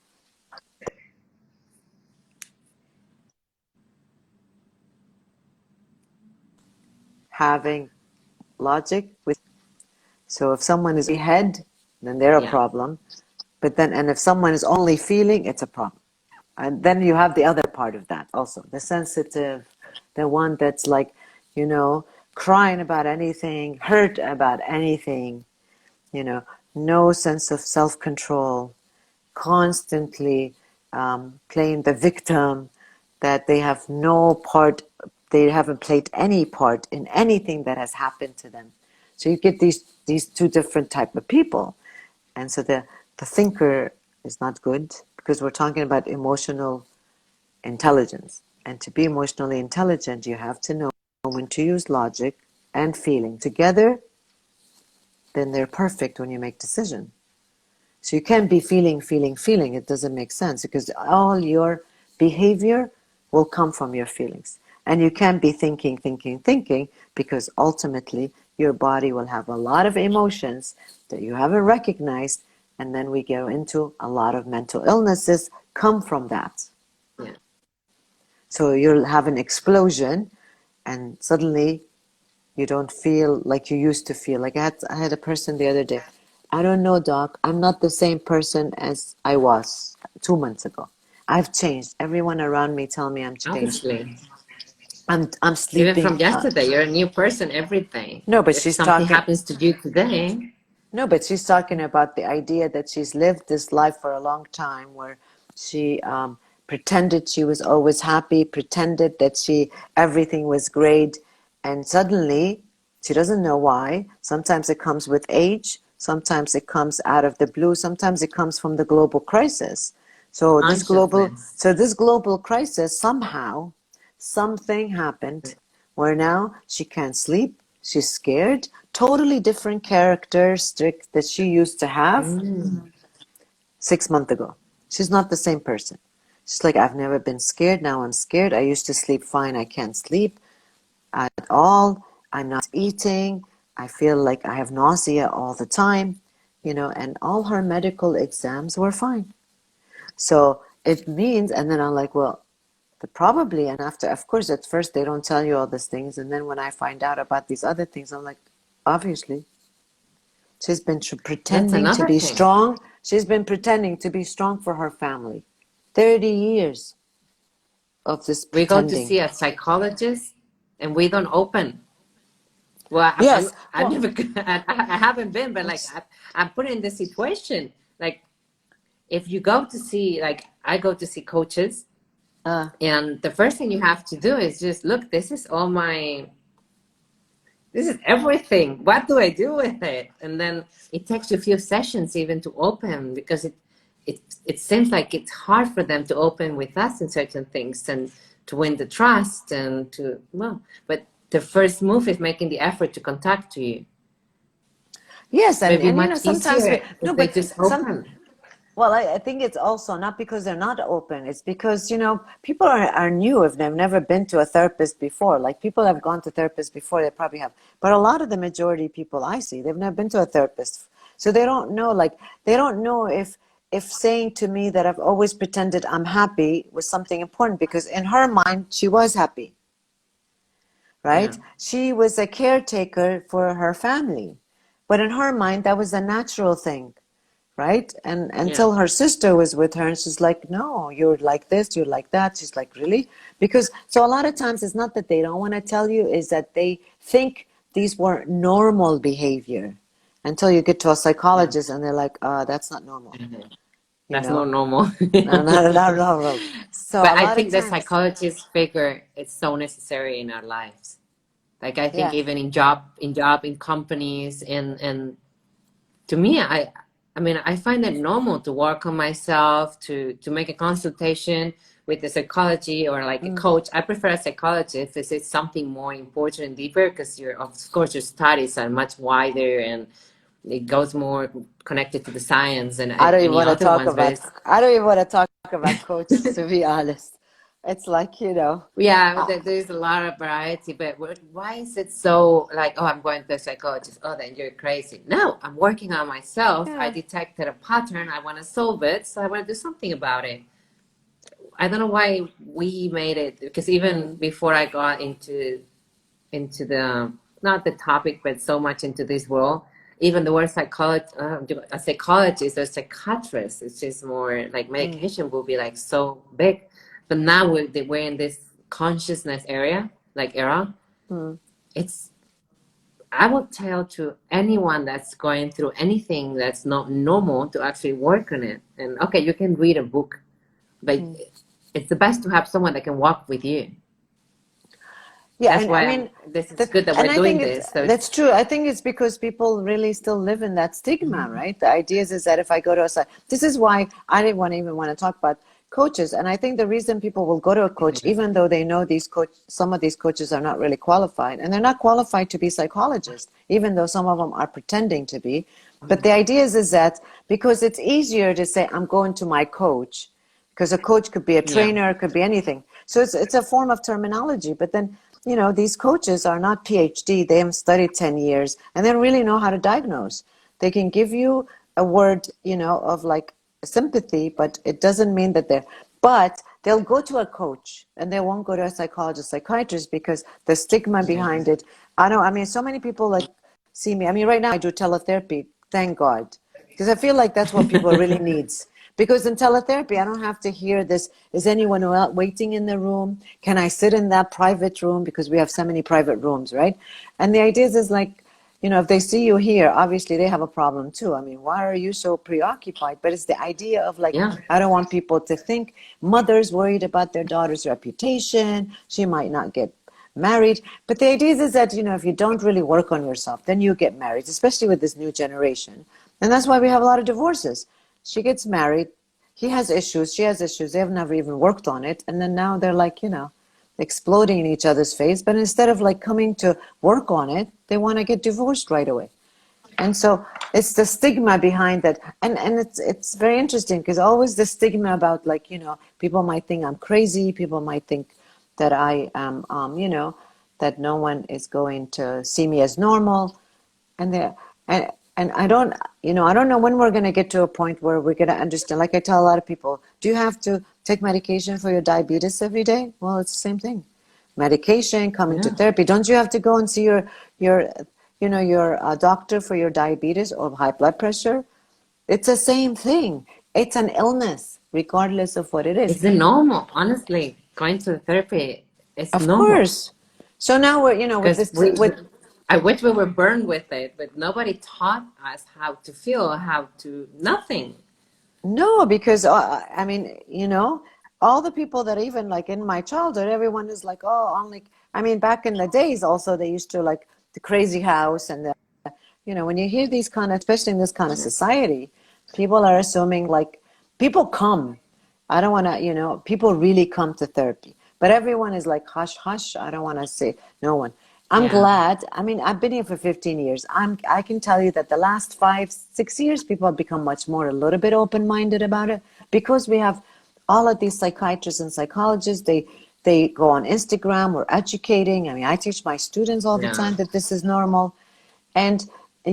having logic with. So if someone is head, then they're a Yeah. problem. And if someone is only feeling, it's a problem. And then you have the other part of that also, the sensitive, the one that's like, crying about anything, hurt about anything, no sense of self-control, constantly playing the victim, that they have no part, they haven't played any part in anything that has happened to them. So you get these two different type of people. And so the thinker is not good, because we're talking about emotional intelligence. And to be emotionally intelligent, you have to know when to use logic and feeling together. Then they're perfect when you make decisions. So you can't be feeling. It doesn't make sense, because all your behavior will come from your feelings. And you can't be thinking, because ultimately your body will have a lot of emotions that you haven't recognized. And then we go into a lot of mental illnesses come from that. Yeah. So you'll have an explosion, and suddenly you don't feel like you used to feel. Like I had a person the other day. I don't know, doc. I'm not the same person as I was 2 months ago. I've changed. Everyone around me tell me I'm changed. Obviously. I'm Even sleeping. from yesterday, you're a new person every day. No, but If she's something talking. happens to you today, No, but she's talking about the idea that she's lived this life for a long time, where she pretended she was always happy, pretended that everything was great, and suddenly she doesn't know why. Sometimes it comes with age, sometimes it comes out of the blue, sometimes it comes from the global crisis. So consciousness. this global crisis, somehow something happened where now she can't sleep, she's scared, totally different characteristics that she used to have 6 months ago. She's not the same person. She's like, I've never been scared, now I'm scared. I used to sleep fine, I can't sleep at all. I'm not eating. I feel like I have nausea all the time, and all her medical exams were fine. So it means, and then I'm like, well, probably, and after, of course, at first they don't tell you all these things, and then when I find out about these other things, I'm like, obviously, she's been That's pretending to another be thing. strong. She's been pretending to be strong for her family. 30 years of this We go to pretending. see a psychologist and we don't open. Well, Yes. I Well, never, I haven't been, but like, it's, I'm put in this situation. Like, if you go to see, like, I go to see coaches, Uh, And the first thing you have to do is just look, this is everything. What do I do with it? And then it takes you a few sessions even to open, because it seems like it's hard for them to open with us in certain things and to win the trust and to, well, but the first move is making the effort to contact you. yes, Maybe and much sometimes easier we no, if they but just some. open. Well, I think it's also not because they're not open. It's because, people are new if they've never been to a therapist before. Like people have gone to therapists before, they probably have. But a lot of the majority of people I see, they've never been to a therapist. So they don't know, they don't know if saying to me that I've always pretended I'm happy was something important, because in her mind, she was happy, Yeah, right? She was a caretaker for her family. But in her mind, that was a natural thing, right? And yeah, until her sister was with her and she's like, no, you're like this, you're like that. She's like, really? Because so a lot of times it's not that they don't want to tell you, is that they think these were normal behavior until you get to a yeah. psychologist and they're like, that's not normal, Mhm. you That's not know? normal. No, not normal. So But a I lot of think the times, psychologist figure is so necessary in our lives. Like I think yeah. even in companies, and to me, I mean, I find it normal to work on myself, to make a consultation with a psychology or like a Mm. coach. I prefer a psychologist if it's something more important and deeper, because of course your studies are much wider and it goes more connected to the science and I don't even any want to other talk ones. But about, I don't even want to talk about coaches, to be honest. It's like, yeah, uh, there's a lot of variety, but why is it so like, oh, I'm going to a psychologist. Oh, then you're crazy. No, I'm working on myself. I yeah. detected a pattern. I want to solve it, so I want to do something about it. I don't know why we made it, because even Mm, before I got into the, not the topic, but so much into this world, even the word a psychologist or psychiatrist, it's just more like mm, medication will be like so big. But now we're in this consciousness era. mm. It's, I would tell to anyone that's going through anything that's not normal to actually work on it. And okay, you can read a book, but Mm. it's the best to have someone that can walk with you. Yeah, That's and I why mean this is good that and we're I doing think it's this. So it's, that's true. I think it's because people really still live in that stigma, Mhm. right? The idea is that if I go to a site, this is why I didn't want to even want to talk about coaches. And I think the reason people will go to a coach, even though they know some of these coaches are not really qualified, and they're not qualified to be psychologists, even though some of them are pretending to be. But the idea is that because it's easier to say, I'm going to my coach, because a coach could be a Yeah, trainer, it could be anything. So it's a form of terminology. But then, these coaches are not PhD. They haven't studied 10 years and they don't really know how to diagnose. They can give you a word, of like sympathy, but it doesn't mean that but they'll go to a coach and they won't go to a psychologist, psychiatrist, because the stigma yeah, behind it. I know, I mean, so many people like see me. I mean, right now I do teletherapy, thank God, because I feel like that's what people really needs. Because in teletherapy, I don't have to hear this. Is anyone waiting in the room? Can I sit in that private room? Because we have so many private rooms, right? And the idea is like, if they see you here, obviously they have a problem too. I mean, why are you so preoccupied? But it's the idea of like, yeah. I don't want people to think mothers worried about their daughter's reputation. She might not get married. But the idea is that, if you don't really work on yourself, then you get married, especially with this new generation. And that's why we have a lot of divorces. She gets married, he has issues, she has issues, they've never even worked on it. And then now they're like, exploding in each other's face. But instead of like coming to work on it, they want to get divorced right away. And so it's the stigma behind that. And it's very interesting because always the stigma about like, people might think I'm crazy. People might think that I am, that no one is going to see me as normal. And there, and I don't know when we're going to get to a point where we're going to understand. Like I tell a lot of people, do you have to take medication for your diabetes every day? Well, it's the same thing. Medication, coming to Yeah. therapy. Don't you have to go and see your your doctor for your diabetes or high blood pressure? It's the same thing. It's an illness, regardless of what it is. It's the normal, honestly. Going to therapy is Of normal, course. So now we're, with because this, with I wish we were burned with it, but nobody taught us how to feel, how to nothing. no, because I mean, all the people that even like in my childhood, everyone is like, oh, only, I mean, back in the days also, they used to like the crazy house and the, when you hear these kind of, especially in this kind of society, people are assuming like people come. I don't want to, people really come to therapy, but everyone is like, hush, hush. I don't want to say no one. I'm glad. I mean, I've been here for 15 years. I can tell you that the last 5-6 years, people have become much more a little bit open-minded about it because we have all of these psychiatrists and psychologists. They go on Instagram. We're educating. I mean, I teach my students all the time that this is normal. And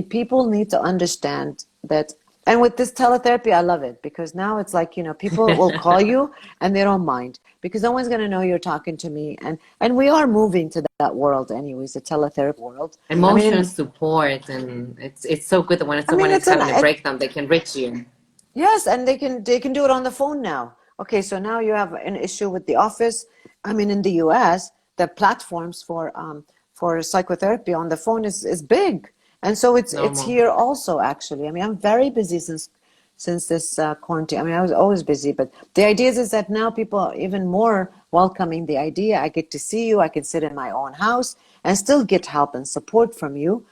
people need to understand that. And with this teletherapy, I love it because now it's like, people will call you and they don't mind because no one's going to know you're talking to me. And we are moving to that world anyways, the teletherapy world. Emotional support, and it's so good that when someone is having a breakdown, they can reach you. Yes, and they can do it on the phone now. Okay, so now you have an issue with the office. I mean, in the US, the platforms for psychotherapy on the phone is big. And so it's here also, actually. I mean, I'm very busy since this quarantine. I mean, I was always busy, but the idea is that now people are even more welcoming the idea. I get to see you. I can sit in my own house and still get help and support from you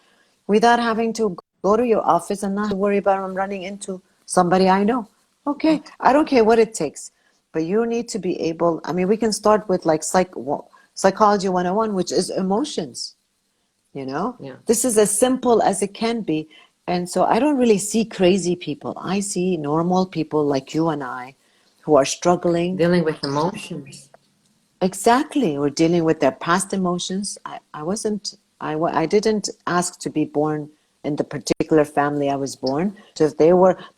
without having to go to your office and not worry about I'm running into somebody I know. Okay, I don't care what it takes, but you need to be able. I mean, we can start with like Psychology 101, which is emotions. This is as simple as it can be. And so I don't really see crazy people. I see normal people like you and I who are struggling. Dealing with emotions. Exactly. We're dealing with their past emotions. I didn't ask to be born in the particular family I was born. So if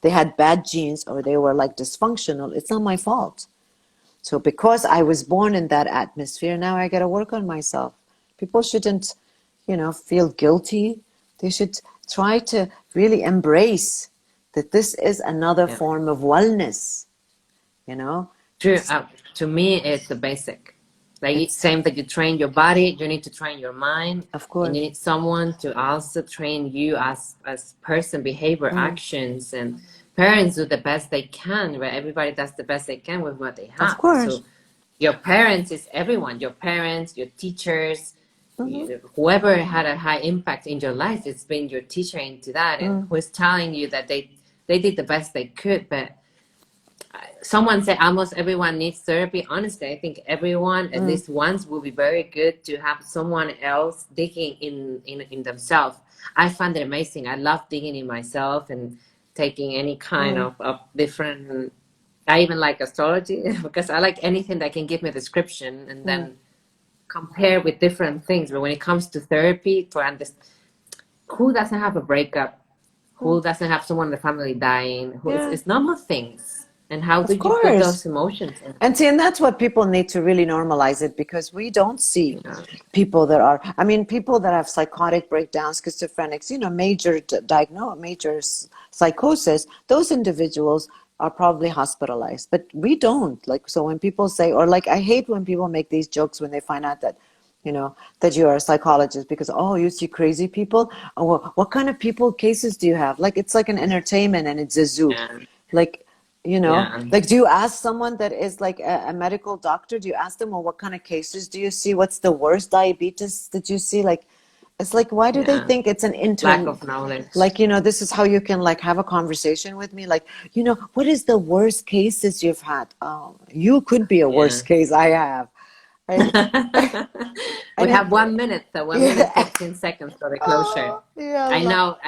they had bad genes or they were like dysfunctional, it's not my fault. So because I was born in that atmosphere, now I got to work on myself. People shouldn't feel guilty. They should try to really embrace that this is another form of wellness, True. To me, it's the basic. Like it's same that you train your body, you need to train your mind. Of course. And you need someone to also train you as person, behavior, actions. And parents do the best they can, right? Everybody does the best they can with what they have. Of course. So your parents is everyone. Your parents, your teachers, whoever had a high impact in your life, it's been your teacher into that, and who is telling you that they did the best they could. But someone said almost everyone needs therapy. Honestly, I think everyone at least once will be very good to have someone else digging in themselves. I find it amazing. I love digging in myself and taking any kind of different. I even like astrology because I like anything that can give me a description and then compare with different things. But when it comes to therapy, to understand who doesn't have a breakup, who doesn't have someone in the family dying, it's normal things. And how do you put those emotions in? And see, and that's what people need to really normalize it, because we don't see people that are, I mean, people that have psychotic breakdowns, schizophrenics, major psychosis, those individuals are probably hospitalized, but we don't. Like, so when people say, or like, I hate when people make these jokes when they find out that, that you're a psychologist, because, oh, you see crazy people. Oh, well, what kind of cases do you have? Like, it's like an entertainment and it's a zoo. Like, like, do you ask someone that is like a medical doctor, do you ask them, well, what kind of cases do you see? What's the worst diabetes that you see? Like, it's like, why do they think it's an intern? Lack of knowledge. Like, this is how you can like have a conversation with me. Like, what is the worst cases you've had? You could be a worst case I have. Right? We have 1 minute, so 1 minute, 15 seconds for the closure. I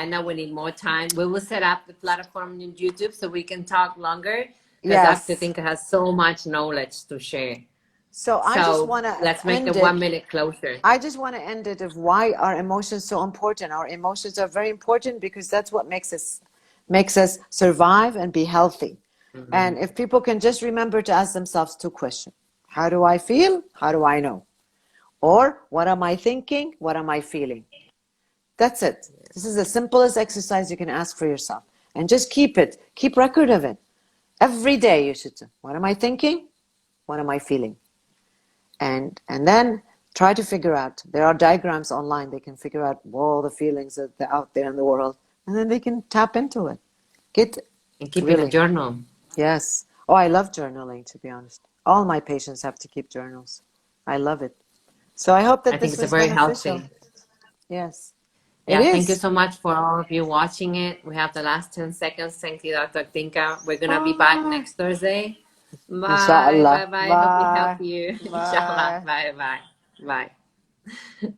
know we need more time. We will set up the platform in YouTube so we can talk longer. Because Dr. Dinkha has so much knowledge to share. So I just want to let's make the 1 minute closure. I just want to end it of why our emotions so important. Our emotions are very important because that's what makes us survive and be healthy. And if people can just remember to ask themselves 2 questions. How do I feel? How do I know? Or what am I thinking? What am I feeling? That's it. This is the simplest exercise you can ask for yourself. And just keep record of it. Every day you should say, what am I thinking? What am I feeling? And then try to figure out. There are diagrams online. They can figure out all the feelings that are out there in the world. And then they can tap into it. And keep in a journal. Yes. Oh, I love journaling, to be honest. All my patients have to keep journals. I love it. So I hope I that think this it's a was very beneficial. healthy. Yes, it Yeah, thank you is. so much for all of you watching it. We have the last 10 seconds. Thank you, Dr. Dinka. We're going to be back Bye. next Thursday. Bye. Inshallah. Bye bye. Hope we help Bye. you. Inshallah. Bye. Bye bye. Bye.